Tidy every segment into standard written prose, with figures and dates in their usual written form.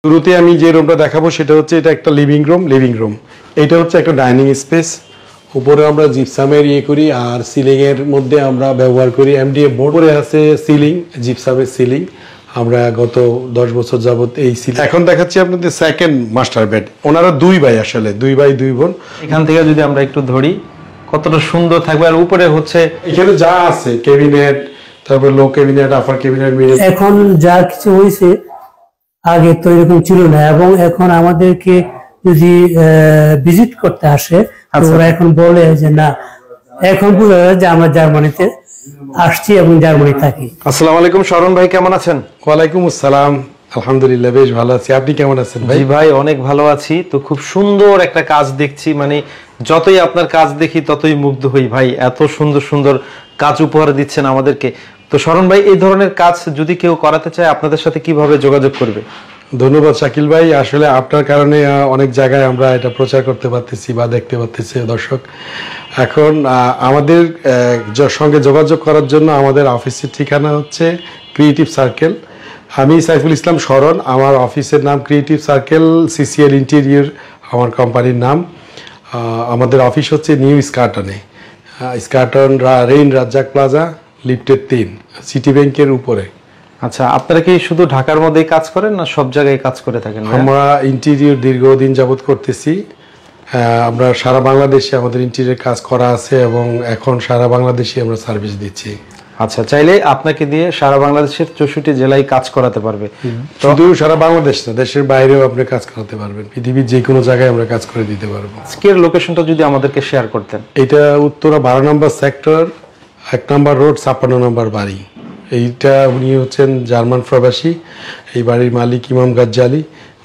শুরুতে আমি যে রুমটা দেখাবো সেটা হচ্ছে এটা একটা লিভিং রুম এটা হচ্ছে একটা ডাইনিং স্পেস। উপরে আমরা জিপসামের করি আর সিলিং এর মধ্যে আমরা ব্যবহার করি এমডিএফ বোর্ড। উপরে আছে সিলিং, জিপসামের সিলিং। আমরা গত 10 বছর যাবত এই সিলিং। এখন দেখাচ্ছি আপনাদের সেকেন্ড মাস্টার বেড। ওনারা দুই ভাই, আসলে দুই ভাই দুই বোন। এখান থেকে যদি আমরা একটু ধরি কতটা সুন্দর থাকবে। আর উপরে হচ্ছে এখানে যা আছে ক্যাবিনেট, তারপর লো ক্যাবিনেট, আপার ক্যাবিনেট, এখন যা কিছু হয়েছে আগে তো এরকম ছিল না। এবং এখন আমাদেরকে যদি ভিজিট করতে আসে ওরা এখন বলে যে না, এখন বোঝা যায় যে আমরা জার্মানিতে আসছি এবং জার্মানি থাকি। আসসালামু আলাইকুম শরণ ভাই, কেমন আছেন? ওয়ালাইকুম আসসালাম, আলহামদুলিল্লাহ বেশ ভালো আছি। আপনি কেমন আছেন ভাই? জি ভাই, অনেক ভালো আছি। তো খুব সুন্দর একটা কাজ দেখছি, মানে যতই আপনার কাজ দেখি ততই মুগ্ধ হই ভাই। এত সুন্দর সুন্দর কাজ উপহার দিচ্ছেন আমাদেরকে। তো শরণ ভাই, এই ধরনের কাজ যদি কেউ করাতে চায় আপনাদের সাথে কিভাবে যোগাযোগ করবে? ধন্যবাদ শাকিল ভাই। আসলে আপনার কারণে অনেক জায়গায় আমরা এটা প্রচার করতে পারতেছি বা দেখতে পারতেছি দর্শক। এখন আমাদের সঙ্গে যোগাযোগ করার জন্য আমাদের অফিসের ঠিকানা হচ্ছে ক্রিয়েটিভ সার্কেল। আমি সাইফুল ইসলাম শরণ, আমার অফিসের নাম ক্রিয়েটিভ সার্কেল সিসিএল ইন্টেরিয়র আমার কোম্পানির নাম। আমাদের অফিস হচ্ছে নিউ স্কার্টনে, স্কার্টন রেইন রাজ্জাক প্লাজা, লিফটের 3, সিটি ব্যাংকের উপরে। আচ্ছা, আপনারা কি শুধু ঢাকার মধ্যেই কাজ করেন না সব জায়গায় কাজ করে থাকেন? আমরা ইন্টেরিয়র দীর্ঘদিন যাবত করতেছি। আমরা সারা বাংলাদেশে আমাদের ইন্টেরিয়র কাজ করা আছে এবং এখন সারা বাংলাদেশে আমরা সার্ভিস দিচ্ছি। আচ্ছা, চাইলে আপনাকে দিয়ে সারা বাংলাদেশের 64 জেলায় কাজ করাতে পারবে। শুধু সারা বাংলাদেশ না, দেশের বাইরেও আপনি কাজ করাতে পারবেন। পৃথিবীর যে কোনো জায়গায় আমরা কাজ করে দিতে পারবো। আজকের লোকেশনটা যদি আমাদেরকে শেয়ার করতেন। এটা উত্তরা 12 নম্বর সেক্টর, 1 নম্বর রোড, 56 নম্বর বাড়ি। এইটা উনি হচ্ছেন জার্মান প্রবাসী। এই বাড়ির মালিক ইমাম গাজ্জালি।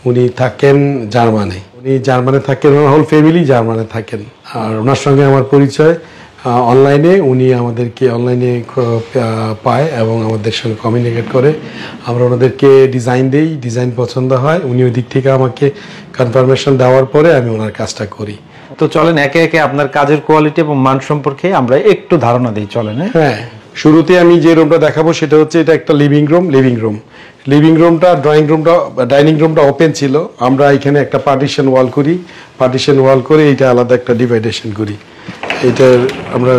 উনি থাকেন জার্মানে। উনি জার্মানে থাকেন, হোল ফ্যামিলি জার্মানে থাকেন। আর ওনার সঙ্গে আমার পরিচয় অনলাইনে। উনি আমাদেরকে অনলাইনে পায় এবং আমাদের সঙ্গে কমিউনিকেট করে। আমরা ওনাদেরকে ডিজাইন দিই, ডিজাইন পছন্দ হয়, উনি ওই দিক থেকে আমাকে কনফার্মেশন দেওয়ার পরে আমি ওনার কাজটা করি। তো চলেন একে একে আপনার কাজের কোয়ালিটি এবং মান সম্পর্কে আমরা একটু ধারণা দিই, চলেন। হ্যাঁ, শুরুতে আমি যে রুমটা দেখাবো সেটা হচ্ছে এটা একটা লিভিং রুমটা ডাইনিং রুমটা ওপেন ছিল। আমরা এখানে একটা পার্টিশন ওয়াল করে এইটা আলাদা একটা ডিভাইডেশন করি। এইটার আমরা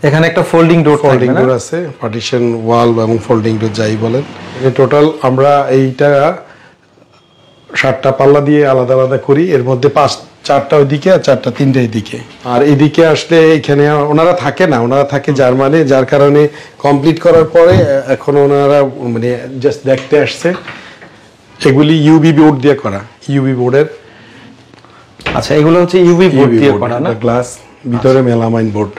এখানে একটা ফোল্ডিং ডোর আছে, পার্টিশন ওয়াল এবং ফোল্ডিং ডোর যাই বলেন। টোটাল আমরা এইটা 7টা পাল্লা দিয়ে আলাদা আলাদা করি। এর মধ্যে 4টা ওইদিকে আর 4টা 3টা এদিকে। আর এদিকে আসলে এখানে ওনারা থাকে না, ওনারা থাকে জার্মানি, যার কারণে কমপ্লিট করার পরে এখন ওনারা মানে জাস্ট দেখতে আসছে। এগুলি ইউবি বোর্ড দিয়ে করা, ইউবি বোর্ডের। আচ্ছা, এগুলো হচ্ছে ইউবি বোর্ড দিয়ে করা না? গ্লাস, ভিতরে মেলামাইন বোর্ড।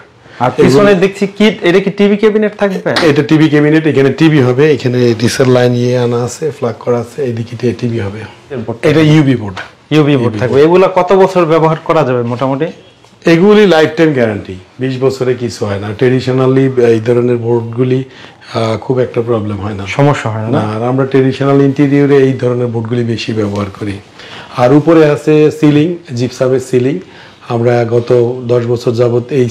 আর পিছনে দেখছি কি, এটা কি টিভি ক্যাবিনেট থাকবে? এটা টিভি ক্যাবিনেট, এখানে টিভি হবে। এখানে ডিসেল লাইন আনা আছে, ফ্লাগ করা আছে, এদিকে টিভি হবে। এটা ইউবি বোর্ড থাকবে। এগুলা কত বছর ব্যবহার করা যাবে মোটামুটি? এগুলি লাইফ টাইম গ্যারান্টি, 20 বছরে কিছু হয় না। ট্রেডিশনালি এই ধরনের বোর্ডগুলি খুব একটা প্রবলেম হয় না, সমস্যা হয় না। আর আমরা ট্রেডিশনাল ইন্টেরিয়রে এই ধরনের বোর্ডগুলি বেশি ব্যবহার করি। আর উপরে আছে সিলিং, জিপসামের সিলিং। আমরা গত 10 বছর যাবত এই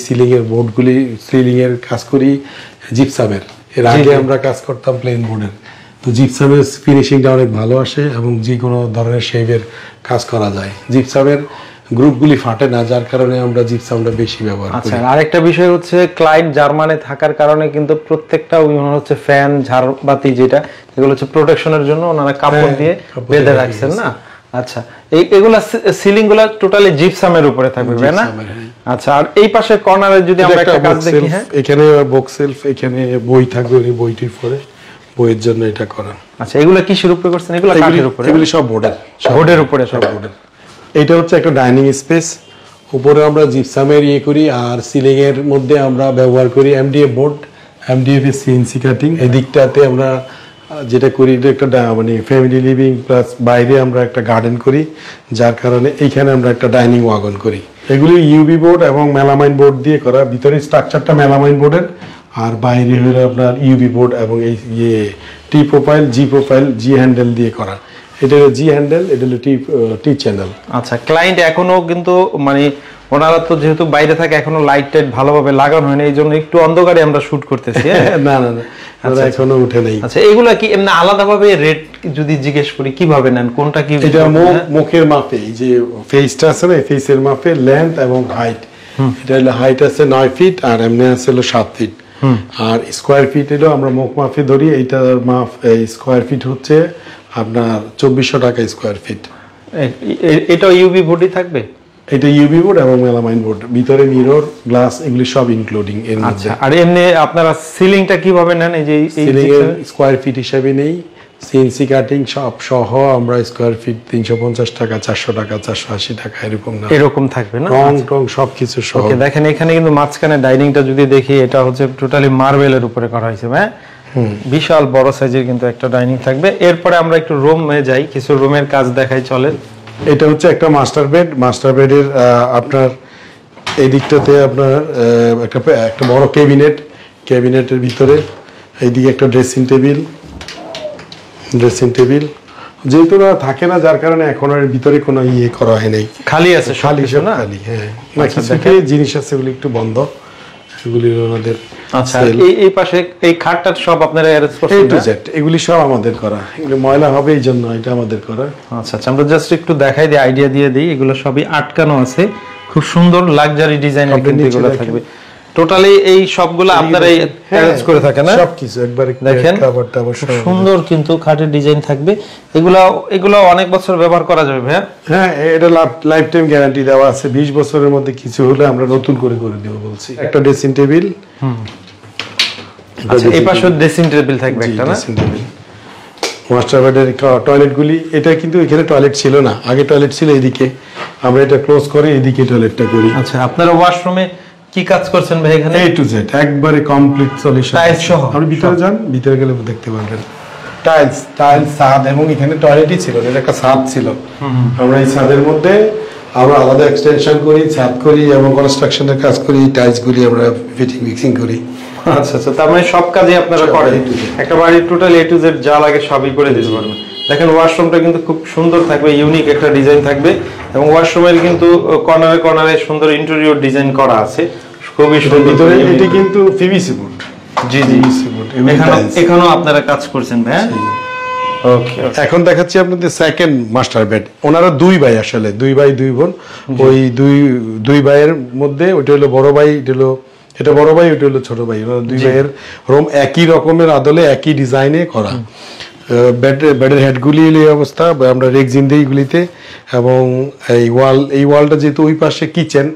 সিলিং এর কাজ করি জিপসামের। এর আগে আমরা কাজ করতাম প্লেন বোর্ডের। তো জিপসামের ফিনিশিংটা অনেক ভালো আসে এবং যে কোনো ধরনের শেপের কাজ করা যায়। জিপসামের গ্রুপগুলি ফাটে না, যার কারণে আমরা জিপসামটা বেশি ব্যবহার করি। আচ্ছা, আরেকটা বিষয় হচ্ছে ক্লায়েন্ট জার্মানে থাকার কারণে কিন্তু প্রত্যেকটা হচ্ছে ফ্যান, ঝাড়বাতি যেটা, এগুলো হচ্ছে প্রোটেকশনের জন্য ওনারা কাপড় দিয়ে বেঁধে রাখছেন না? আচ্ছা, এগুলা সিলিং গুলা টোটালি জিপসামের উপরে থাকবে না? আচ্ছা, আর এই পাশে কর্নারে যদি আমরা একটা কাজ দেখি, হ্যাঁ, এখানে বক্স সেলফ, এখানে বই থাকবে, ওই বইটির পরে বইয়ের জন্য এটা করা। আচ্ছা, এগুলা কিসের উপরে করছেন? এগুলা কাঠের উপরে? এগুলি সব বোর্ডের উপরে, সব বোর্ডের। এটা হচ্ছে একটা ডাইনিং স্পেস। উপরে আমরা জিপসামের করি আর সিলিং এর মধ্যে আমরা ব্যবহার করি এমডিএফ বোর্ড, এমডিএফ এর সিএনসি কাটিং। এই দিকটাতে আমরা যেটা করি, এটা একটা মানে ফ্যামিলি লিভিং প্লাস বাইরে আমরা একটা গার্ডেন করি, যার কারণে এইখানে আমরা একটা ডাইনিং ওয়াগন করি। এগুলি ইউবি বোর্ড এবং মেলামাইন বোর্ড দিয়ে করা। ভিতরে স্ট্রাকচারটা মেলামাইন বোর্ডের, আর বাইরে হলো আপনার ইউবি বোর্ড এবং এই টি প্রোফাইল, জি হ্যান্ডেল দিয়ে করা। এটা হলো জি হ্যান্ডেল, এটা হলো টি চ্যানেল। আচ্ছা, ক্লায়েন্ট এখনো কিন্তু মানে ওনারা তো যেহেতু বাইরে থাকে এখনো লাইট টাইট ভালোভাবে লাগানো হয়নি, এই জন্য একটু অন্ধকারে আমরা শুট করতেছি। না না না, এখনো উঠে নেই। আচ্ছা, এগুলা কি এমনি আলাদাভাবে রেট যদি জিজ্ঞেস করি কিভাবে নেন, কোনটা কি? এটা মুখের মাপে, এই যে ফেসটা আছে না, ফেসের মাপে লেন্থ এবং হাইট। এটা হলো হাইট আছে 9 ফিট আর এমনি আছে হলো 7 ফিট। আর স্কোয়ার ফিট হলো আমরা মুখ মাপে ধরি, এইটার মাপ স্কোয়ার ফিট হচ্ছে আপনার 2400 টাকা স্কোয়ার ফিট। এটা ইউভি বডি থাকবে? এটা ইউভি বোর্ড এবং মেলামাইন বোর্ড, ভিতরে মিরর গ্লাস এগুলি সব ইনক্লুডিং এর মধ্যে। আর এমনি আপনারা সিলিংটা কিভাবে নেন? এই যে সিলিং এর স্কোয়ার ফিট হিসাবে নেই, সিএনসি কাটিং সব সহ আমরা স্কোয়ার ফিট 350 টাকা, 400 টাকা, 480 টাকা এরকম না, এরকম থাকবে না? রং টং সবকিছু সহ। ওকে, দেখেন এখানে কিন্তু মাঝখানে ডাইনিংটা যদি দেখি, এটা হচ্ছে টোটালি মার্বেলের উপরে করা হয়েছে। হ্যাঁ, বিশাল বড় সাইজের কিন্তু একটা ডাইনিং থাকবে। এরপরে আমরা একটু রুমে যাই, কিছু রুমের কাজ দেখাই, চলেন। এটা হচ্ছে একটা মাস্টার বেড। মাস্টার বেডের আপনার এই দিকটাতে আপনার একটা বড় ক্যাবিনেটের ভিতরে এইদিকে একটা ড্রেসিং টেবিল যেহেতু না থাকে না, যার কারণে এখন এর ভিতরে কোনো ইয়ে করা হয় নাই, খালি আছে, খালি সব খালি। হ্যাঁ, না কিছু জিনিস আছে ওগুলো একটু বন্ধ, এগুলি ওনাদের। আচ্ছা, এই পাশে এই খাটটা সব আপনারা অ্যারেঞ্জ করছেন? A to Z এগুলি সব আমাদের করা, এগুলো ময়লা হবে এই জন্য এটা আমাদের করা। আচ্ছা আচ্ছা, আমরা জাস্ট একটু দেখাই দিই, আইডিয়া দিয়ে দিই। এগুলো সবই আটকানো আছে, খুব সুন্দর লাক্সারি ডিজাইনের কিন্তু এগুলো থাকবে। টোটালি এই সবগুলো আপনারাই অ্যারেঞ্জ করে থাকেন না? সবকিছু একবারে দেখেন, সুন্দর কিন্তু খাটের ডিজাইন থাকবে। এগুলো অনেক বছর ব্যবহার করা যাবে ভাইয়া? হ্যাঁ, এটা লাইফ টাইম গ্যারান্টি দেওয়া আছে। 20 বছরের মধ্যে কিছু হলে আমরা নতুন করে দেব বলছি। একটা ড্রেসিং টেবিল। আচ্ছা, এই পাশে ড্রেসিং টেবিল থাকবে একটা, না? মাস্টার বেডের টয়লেটগুলি, এটা কিন্তু এখানে টয়লেট ছিল না, আগে টয়লেট ছিল এইদিকে, আমরা এটা ক্লোজ করে এইদিকে টয়লেটটা করি। আচ্ছা, আপনারা ওয়াশরুমে কি কাজ করছেন ভাই এখানে? A to Z একবারে কমপ্লিট সলিউশন, টাইলস সহ। আপনি ভিতরে যান, ভিতরে গেলে দেখতে পারবেন টাইলস ছাদ, এবং এখানে টয়লেটই ছিল, এটা একটা ছাদ ছিল। আমরা এই ছাদের মধ্যে আমরা আলাদা এক্সটেনশন করি, ছাদ করি এবং কনস্ট্রাকশনের কাজ করি, টাইলসগুলি আমরা ফিটিং মিক্সিং করি। আচ্ছা আচ্ছা, তার মানে সব কাজই আপনারা করেন, একটা বাড়ির টোটাল A to Z যা লাগে সবই করে দিতে পারবেন। দেখেন ওয়াশরুমটা কিন্তু খুব সুন্দর থাকবে, ইউনিক একটা ডিজাইন থাকবে, এবং ওয়াশরুমের কিন্তু কর্নারে সুন্দর ইন্টেরিয়র ডিজাইন করা আছে, খুবই সুন্দর। ভিতরে এটা কিন্তু পিভিসি বোর্ড। জি জি, এখানেও আপনারা কাজ করছেন ভাই? ওকে, এখন দেখাচ্ছি আপনাদের সেকেন্ড মাস্টার বেড। ওনারা 2 ভাই, আসলে 2 ভাই 2 বোন। ওই দুই ভাইয়ের মধ্যে ওইটা হলো বড় ভাই, এটা বড় ভাই, ওইটা হলো ছোট ভাই। ওনারা 2 ভাইয়ের রুম একই রকমের আদলে একই ডিজাইনে করা। বেডের হেডগুলি এই অবস্থা, আমরা রেক্সিন দিই এগুলিতে, এবং এই ওয়ালটা যেহেতু ওই পাশে কিচেন,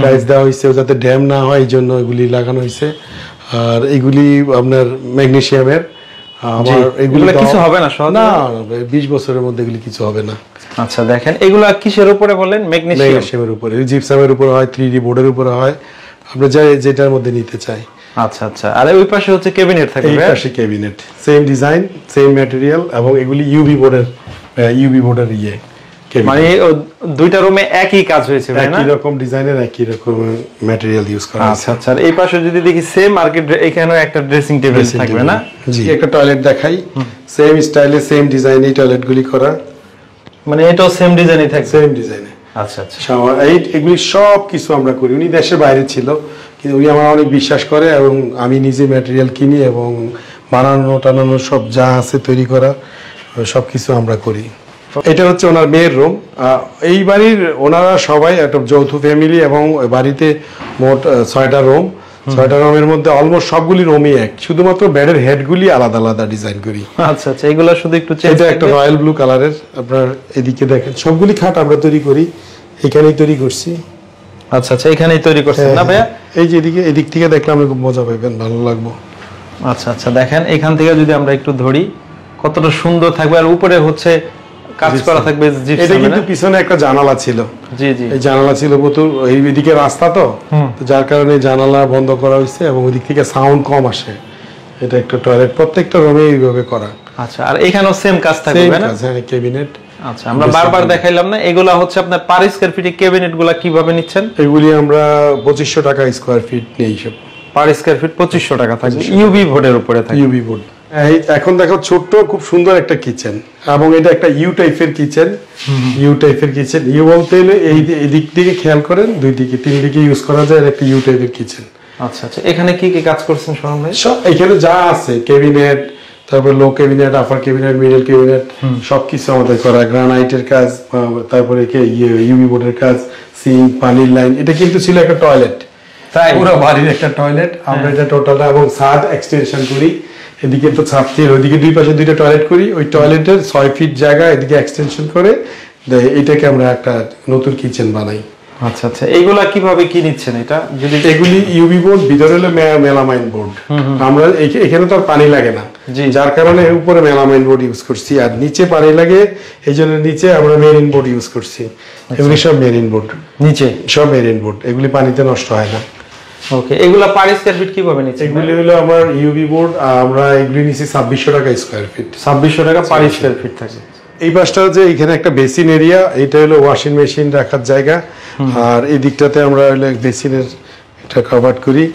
টাইলস দেওয়া হয়েছে যাতে ড্যাম না হয়, এই জন্য এগুলি লাগানো হয়েছে। আর এগুলি আপনার ম্যাগনেসিয়ামের। আমার এগুলো কিছু হবে না, না 20 বছরের মধ্যে এগুলি কিছু হবে না। আচ্ছা, দেখেন এগুলা কিসের উপরে বলেন? ম্যাগনেসিয়ামের উপরে, জিপসামের উপরে হয়, 3D বোর্ডের উপরে হয়, আমরা যেটার মধ্যে নিতে চাই। আচ্ছা আচ্ছা, আর ওই পাশে হচ্ছে ক্যাবিনেট থাকবে? এই পাশে cabinet, same design, same material, এবং এগুলি ইউভি বোর্ডের ইয়ে, মানে দুইটা রুমে একই কাজ হয়েছে, একই রকম ডিজাইনের একই রকম ম্যাটেরিয়াল ইউজ করা আছে। আচ্ছা আচ্ছা, এই পাশে যদি দেখি সেম মার্কেট, এখানেও একটা ড্রেসিং টেবিল থাকবে, না? জি, একটা টয়লেট দেখাই, সেম স্টাইলে সেম ডিজাইনে টয়লেটগুলি করা, মানে এটাও সেম ডিজাইনই থাকবে? সেম ডিজাইনে। আচ্ছা আচ্ছা, এগুলি সব কিছু আমরা করি। উনি দেশের বাইরে ছিল, কিন্তু উনি আমার অনেক বিশ্বাস করে, এবং আমি নিজে ম্যাটেরিয়াল কিনি, এবং বানানো সব যা আছে তৈরি করা সব কিছু আমরা করি। এটা হচ্ছে ওনার মেয়ের রুম। এই বাড়ির ওনারা সবাই একটা যৌথ ফ্যামিলি, এবং বাড়িতে মোট 6টা রুম। 6টা রুমের মধ্যে অলমোস্ট সবগুলি রুমই এক, শুধুমাত্র বেডের হেডগুলি আলাদা আলাদা ডিজাইন করি। আচ্ছা আচ্ছা, এগুলো শুধু একটু চেঞ্জ। এটা একটা রয়্যাল ব্লু কালারের, আপনার এদিকে দেখেন সবগুলি খাট আমরা তৈরি করি, এখানেই তৈরি করছি। আচ্ছা আচ্ছা, এখানেই তৈরি করছেন না ভাইয়া? এই যে এদিক থেকে দেখলে আমরা খুব মজা পাবেন, ভালো লাগবে। আচ্ছা আচ্ছা, দেখেন এখান থেকে যদি আমরা একটু ধরি কতটা সুন্দর থাকবে, আর উপরে হচ্ছে কাজ করা থাকবে। এটা কিন্তু পিছনে একটা জানালা ছিল। জি জি, এই জানালা ছিল প্রচুর, এইদিকে রাস্তা তো যার কারণে জানালা বন্ধ করা হয়েছে, এবং ওইদিক থেকে সাউন্ড কম আসে। এটা একটা টয়লেট, প্রত্যেকটা রুমে এইভাবে করা। আচ্ছা, আর এখানেও সেম কাজ থাকবে না? হ্যাঁ, ক্যাবিনেট। আচ্ছা, আমরা বারবার দেখাইলাম না, এগুলা হচ্ছে আপনার পার স্কয়ার ফিটে ক্যাবিনেট গুলা কিভাবে নিচ্ছেন? এগুলি আমরা 2500 টাকা স্কয়ার ফিট নেই, সব পার স্কয়ার ফিট 2500 টাকা থাকবে, ইউভি বোর্ডের উপরে থাকবে। UV board. এই এখন দেখো ছোট্ট খুব সুন্দর একটা কিচেন, এবং এটা একটা ইউ টাইপের কিচেন। ইউ বলতে হলে এই দিক থেকে খেয়াল করেন, দুই দিকে তিন দিকে ইউজ করা যায় একটা ইউ টাইপের কিচেন। আচ্ছা আচ্ছা, এখানে কি কি কাজ করছেন শরণ ভাই? সব এখানে যা আছে, ক্যাবিনেট, তারপর লো ক্যাবিনেট, আপার ক্যাবিনেট, মিডল ক্যাবিনেট, সবকিছু আমাদের করা। গ্রানাইটের কাজ, তারপরে ইউভি বোর্ডের কাজ, সিঙ্ক, পানির লাইন। এটা কিন্তু ছিল একটা টয়লেট, তাই পুরো বাড়ির একটা টয়লেট। আমরা এটা টোটালটা এবং ছাদ এক্সটেনশন করি। এদিকে তো ছাদ দিয়ে ওইদিকে দুই পাশে দুইটা টয়লেট করি, ওই টয়লেটের 6 ফিট জায়গা এদিকে এক্সটেনশন করে এটাকে আমরা একটা নতুন কিচেন বানাই। আচ্ছা আচ্ছা, এইগুলা কিভাবে কি নিচ্ছেন? এটা যদি এগুলি ইউভি বোর্ড, ভিতরে হলো মেলামাইন বোর্ড। আমরা এখানে তো আর পানি লাগে না, যার কারণে উপরে মেলামাইন বোর্ড ইউজ করছি, আর নিচে পানি লাগে এই জন্য নিচে আমরা মেরিন বোর্ড ইউজ করছি। এগুলি সব মেরিন বোর্ড, নিচে সব মেরিন বোর্ড, এগুলি পানিতে নষ্ট হয় না। ওকে, এগুলা পার স্কয়ার ফিট কিভাবে নিচ্ছেন? এগুলি হলো আমার ইউভি বোর্ড, আমরা এগুলি নিচ্ছি 2600 টাকা স্কয়ার ফিট। 2600 টাকা পার স্কয়ার ফিট থাকে। এই পাশটা হচ্ছে এখানে একটা বেসিন এরিয়া, এটা হলো ওয়াশিং মেশিন রাখার জায়গা। আর এই দিকটাতে আমরা হলো বেসিনের এটা কভার করি।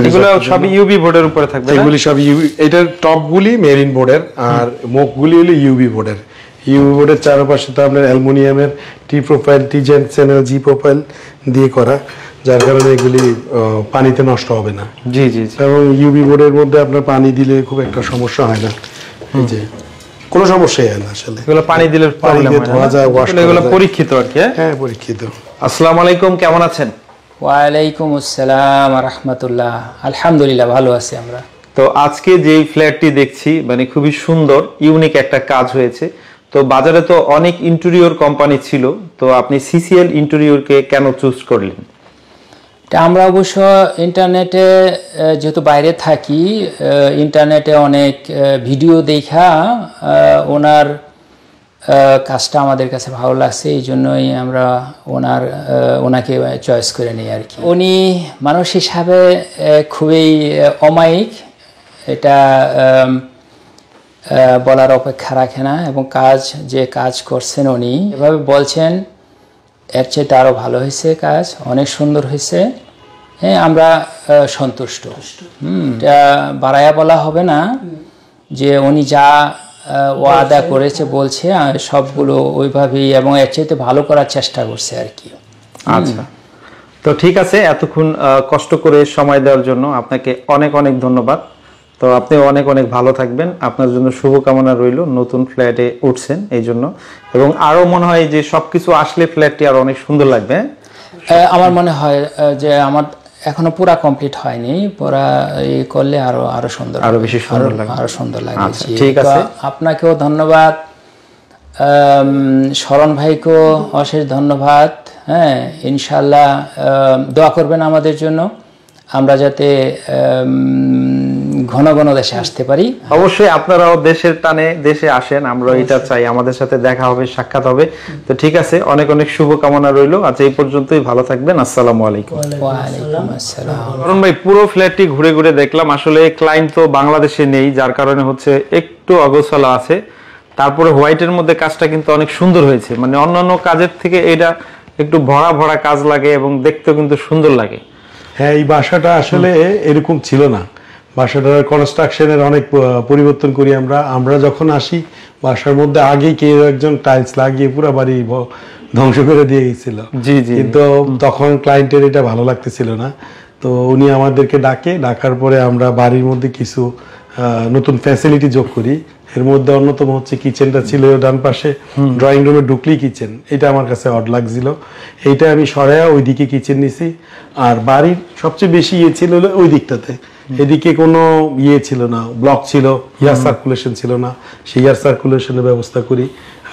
এগুলো সব ইউভি বোর্ডের উপরে থাকবে। এগুলি সব ইউভি, এটার টপগুলি মেরিন বোর্ডের আর মুখগুলি হলো ইউভি বোর্ডের। ইউভি বোর্ডের চারপাশে তো আপনার অ্যালুমিনিয়ামের টি প্রোফাইল, টি জেন চ্যানেল, জি প্রোফাইল দিয়ে করা, যার কারণে এগুলি পানিতে নষ্ট হবে না। জি জি, এবং ইউভি বোর্ডের মধ্যে আপনার পানি দিলে খুব একটা সমস্যা হয় না, এই যে কোনো সমস্যাই হয় না আসলে। এগুলো পানি দিলে প্রবলেম হয় না, ধোয়া যায়, ওয়াশ করা যায়। এগুলো পরীক্ষিত আর কি। হ্যাঁ, পরীক্ষিত। আসসালামু আলাইকুম, কেমন আছেন? ওয়ালাইকুম আসসালাম রাহমাতুল্লাহ। আলহামদুলিল্লাহ, ভালো আছি আমরা। তো আজকে যেই ফ্ল্যাটটি দেখছি মানে খুবই সুন্দর, ইউনিক একটা কাজ হয়েছে। তো বাজারে তো অনেক ইন্টেরিয়র কোম্পানি ছিল, তো আপনি সিসিএল ইন্টেরিয়রকে কেন চুজ করলেন? আমরা অবশ্য ইন্টারনেটে যেহেতু বাইরে থাকি, ইন্টারনেটে অনেক ভিডিও দেখা ওনার কাজটা আমাদের কাছে ভালো লাগছে, এই জন্যই আমরা ওনাকে চয়েস করে নিই আর কি। উনি মানুষ হিসাবে খুবই অমায়িক, এটা বলার অপেক্ষা রাখে না, এবং যে কাজ করছেন উনি এভাবে বলছেন এর চেয়ে আরও ভালো হয়েছে, কাজ অনেক সুন্দর হয়েছে। হ্যাঁ, আমরা সন্তুষ্ট। এটা বাড়াইয়া বলা হবে না, যে উনি যা ওয়াদা করেছে বলছে সবগুলো ওইভাবেই এবং এর চাইতে ভালো করার চেষ্টা করছে আর কি। আচ্ছা, তো ঠিক আছে, এতক্ষণ কষ্ট করে সময় দেওয়ার জন্য আপনাকে অনেক অনেক ধন্যবাদ। তো আপনি অনেক অনেক ভালো থাকবেন, আপনার জন্য শুভকামনা রইল। নতুন ফ্ল্যাটে উঠছেন এই জন্য, এবং আরো মনে হয় যে সবকিছু আসলে ফ্ল্যাটটি আরো অনেক সুন্দর লাগবে। আমার মনে হয় যে আমার এখনো পুরা কমপ্লিট হয়নি, পুরা এই করলে আরো সুন্দর, আরো বেশি সুন্দর লাগবে, আরো সুন্দর লাগবে। আচ্ছা, ঠিক আছে, আপনাকেও ধন্যবাদ, শরণ ভাইকেও অশেষ ধন্যবাদ। হ্যাঁ, ইনশাল্লাহ দোয়া করবেন আমাদের জন্য, আমরা যাতে ঘন ঘন দেশে আসতে পারি। অবশ্যই আপনারাও দেশের টানে দেশে আসেন, আমরা এটা চাই, আমাদের সাথে দেখা হবে, সাক্ষাৎ হবে। তো ঠিক আছে, অনেক অনেক শুভকামনা রইল। আজ এই পর্যন্তই, ভালো থাকবেন। আসসালামু আলাইকুম। ওয়ালাইকুম আসসালাম। কারণ ভাই পুরো ফ্ল্যাটটি ঘুরে ঘুরে দেখলাম, আসলে ক্লায়েন্ট তো বাংলাদেশে নেই, যার কারণে হচ্ছে একটু অগোছালো আছে। তারপরে হোয়াইটের মধ্যে কাজটা কিন্তু অনেক সুন্দর হয়েছে, মানে অন্যান্য কাজের থেকে এটা একটু ভরা ভরা কাজ লাগে এবং দেখতেও কিন্তু সুন্দর লাগে। হ্যাঁ, এই বাসাটা আসলে এরকম ছিল না, বাসাটার কনস্ট্রাকশনের অনেক পরিবর্তন করি আমরা যখন আসি বাসার মধ্যে আগেই কেউ একজন টাইলস লাগিয়ে পুরো বাড়ি ধ্বংস করে দিয়ে গেছিল। জি জি, কিন্তু তখন ক্লায়েন্টের এটা ভালো লাগতেছিল না, তো উনি আমাদেরকে ডাকার পরে আমরা বাড়ির মধ্যে কিছু নতুন ফ্যাসিলিটি যোগ করি। এর মধ্যে অন্যতম হচ্ছে কিচেনটা ছিল ডান পাশে, ড্রয়িং রুমে ঢুকলেই কিচেন, এটা আমার কাছে অড লাগছিল, এইটা আমি সরাইয়া ওইদিকে কিচেন নিছি। আর বাড়ির সবচেয়ে বেশি ছিল ওই দিকটাতে, এদিকে কোনো ছিল না, ব্লক ছিল, এয়ার সার্কুলেশন ছিল না, সেই এয়ার সার্কুলেশনের ব্যবস্থা করি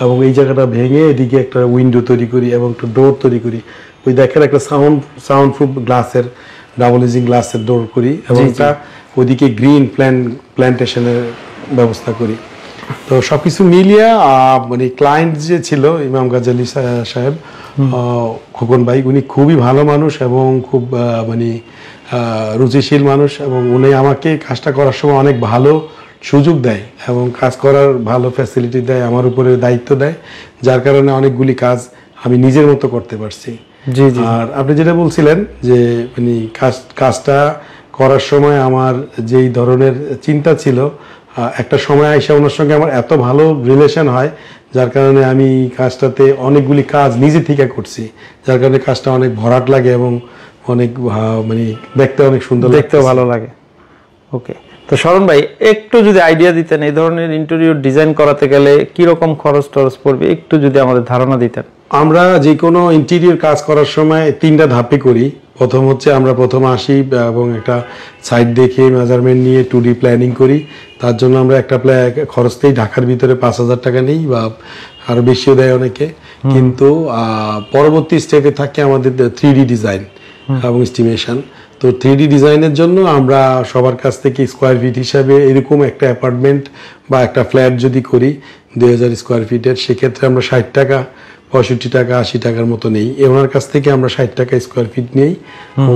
এবং এই জায়গাটা ভেঙে এদিকে একটা উইন্ডো তৈরি করি এবং একটা ডোর তৈরি করি। ওই দেখেন একটা সাউন্ড প্রুফ গ্লাসের, ডাবল ইজিং গ্লাসের ডোর করি এবং একটা ওইদিকে গ্রিন প্ল্যান্টেশনের ব্যবস্থা করি। তো সবকিছু মিলিয়ে মানে ক্লায়েন্ট যে ছিল ইমাম গাজালি সাহেব, খোকন ভাই, উনি খুবই ভালো মানুষ এবং খুব মানে রুচিশীল মানুষ, এবং উনি আমাকে কাজটা করার সময় অনেক ভালো সুযোগ দেয় এবং কাজ করার ভালো ফ্যাসিলিটি দেয়, আমার উপরে দায়িত্ব দেয়, যার কারণে অনেকগুলি কাজ আমি নিজের মতো করতে পারছি। আর আপনি যেটা বলছিলেন যে মানে কাজটা করার সময় আমার যেই ধরনের চিন্তা ছিল, একটা সময় আইসা ওনার সঙ্গে আমার এত ভালো রিলেশন হয়, যার কারণে আমি কাজটাতে অনেকগুলি কাজ নিজে থেকে করছি, যার কারণে কাজটা অনেক ভরাট লাগে এবং অনেক মানে দেখতে অনেক সুন্দর, দেখতেও ভালো লাগে। ওকে, তো শরণ ভাই একটু যদি আইডিয়া দিতেন এই ধরনের ইন্টেরিয়র ডিজাইন করাতে গেলে কি রকম খরচ টরচ পড়বে, একটু যদি আমাদের ধারণা দিতেন। আমরা যে কোনো ইন্টেরিয়র কাজ করার সময় 3টা ধাপে করি। প্রথম হচ্ছে আমরা প্রথমে আসি এবং একটা সাইট দেখে মেজারমেন্ট নিয়ে 2D প্ল্যানিং করি। তার জন্য আমরা একটা খরচ নেই, ঢাকার ভিতরে 5,000 টাকা নেই বা আরো বেশিও দেয় অনেকে। কিন্তু পরবর্তী স্টেপে থাকে আমাদের 3D ডিজাইন এবং এস্টিমেশন। তো 3D ডিজাইনের জন্য আমরা সবার কাছ থেকে স্কোয়ার ফিট হিসাবে এরকম একটা অ্যাপার্টমেন্ট বা একটা ফ্ল্যাট যদি করি 2000 স্কোয়ার ফিটের, সেক্ষেত্রে আমরা 60 টাকা, 65 টাকা, 80 টাকার মতো নেই। ওনার কাছ থেকে আমরা 60 টাকা স্কোয়ার ফিট নেই,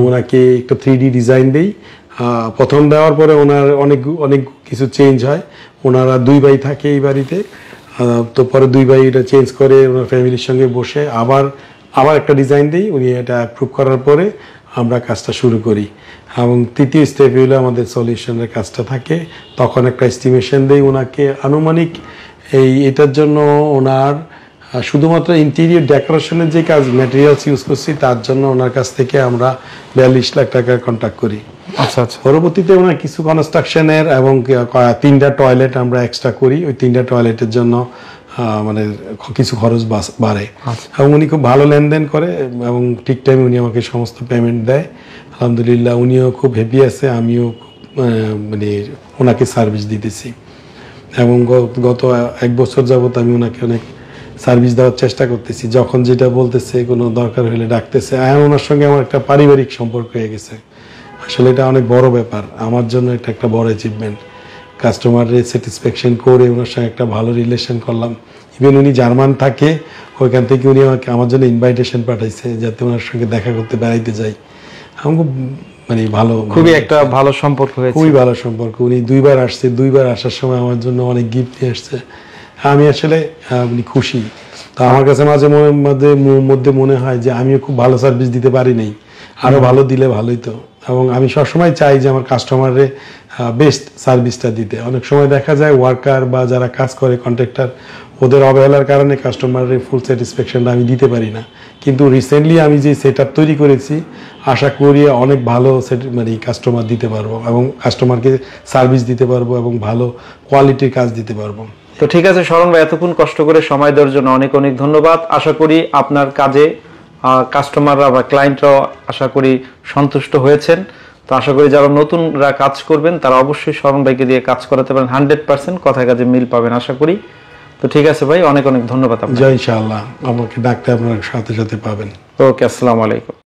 ওনাকে একটা 3D ডিজাইন দেই। প্রথম দেওয়ার পরে ওনার অনেক কিছু চেঞ্জ হয়। ওনারা 2 ভাই থাকে এই বাড়িতে, তো পরে 2 ভাই এটা চেঞ্জ করে ওনার ফ্যামিলির সঙ্গে বসে আবার একটা ডিজাইন দিই। উনি এটা অ্যাপ্রুভ করার পরে আমরা কাজটা শুরু করি এবং তৃতীয় স্টেপে হলো আমাদের সলিউশনের কাজটা থাকে। তখন একটা এস্টিমেশন দেই ওনাকে আনুমানিক এটার জন্য। ওনার শুধুমাত্র ইন্টেরিয়র ডেকোরেশনের যে কাজ ম্যাটেরিয়ালস ইউজ করছি তার জন্য ওনার কাছ থেকে আমরা 42 লাখ টাকা কন্ট্যাক্ট করি। আচ্ছা আচ্ছা। পরবর্তীতে ওনার কিছু কনস্ট্রাকশনের এবং 3টা টয়লেট আমরা এক্সট্রা করি। ওই 3টা টয়লেটের জন্য মানে কিছু খরচ বাড়ে এবং উনি খুব ভালো লেনদেন করে এবং ঠিক টাইমে উনি আমাকে সমস্ত পেমেন্ট দেয়। আলহামদুলিল্লাহ উনিও খুব হ্যাপি আছে, আমিও মানে ওনাকে সার্ভিস দিতেছি এবং গত 1 বছর যাবত আমি ওনাকে অনেক সার্ভিস দেওয়ার চেষ্টা করতেছি। যখন যেটা বলতেছে, কোনো দরকার হলে ডাকতেছে। ওনার সঙ্গে আমার একটা পারিবারিক সম্পর্ক হয়ে গেছে। আসলে এটা অনেক বড় ব্যাপার আমার জন্য, এটা একটা বড় অ্যাচিভমেন্ট। কাস্টমারের স্যাটিসফ্যাকশন করে ওনার সঙ্গে একটা ভালো রিলেশন করলাম। ইভেন উনি জার্মান থাকে, ওইখান থেকে উনি আমার জন্য ইনভাইটেশন পাঠাইছে যাতে ওনার সঙ্গে দেখা করতে বেড়াইতে যাই। আমার খুব মানে ভালো, খুবই একটা ভালো সম্পর্ক হয়েছে। খুবই ভালো সম্পর্ক। উনি 2 বার আসছে, 2 বার আসার সময় আমার জন্য অনেক গিফট নিয়ে আসছে। আমি আসলে খুশি। তো আমার কাছে মাঝে মধ্যে মনে হয় যে আমিও খুব ভালো সার্ভিস দিতে পারি নাই, আরো ভালো দিলে ভালোই তো। এবং আমি সবসময় চাই যে আমার কাস্টমারের বেস্ট সার্ভিসটা দিতে। অনেক সময় দেখা যায় ওয়ার্কার বা যারা কাজ করে কন্ট্রাক্টর, ওদের অবহেলার কারণে কাস্টমারের ফুল স্যাটিসফ্যাকশনটা আমি দিতে পারি না। কিন্তু রিসেন্টলি আমি যে সেট আপ তৈরি করেছি, আশা করি অনেক ভালো মানে কাস্টমার দিতে পারবো এবং কাস্টমারকে সার্ভিস দিতে পারবো এবং ভালো কোয়ালিটির কাজ দিতে পারবো। তো ঠিক আছে শরণ ভাই, এতক্ষণ কষ্ট করে সময় দেওয়ার জন্য অনেক অনেক ধন্যবাদ। আশা করি আপনার কাজে কাস্টমাররা বা ক্লায়েন্টরাও আশা করি সন্তুষ্ট হয়েছেন। তো আশা করি যারা নতুনরা কাজ করবেন তারা অবশ্যই শরণ ভাইকে দিয়ে কাজ করাতে পারেন, 100% কথায় কাজে মিল পাবেন আশা করি। তো ঠিক আছে ভাই, অনেক অনেক ধন্যবাদ আপনাকে। জয় ইনশাআল্লাহ, আমাকে ডাকতে আপনার সাথে সাথে পাবেন। ওকে, আসসালামু আলাইকুম।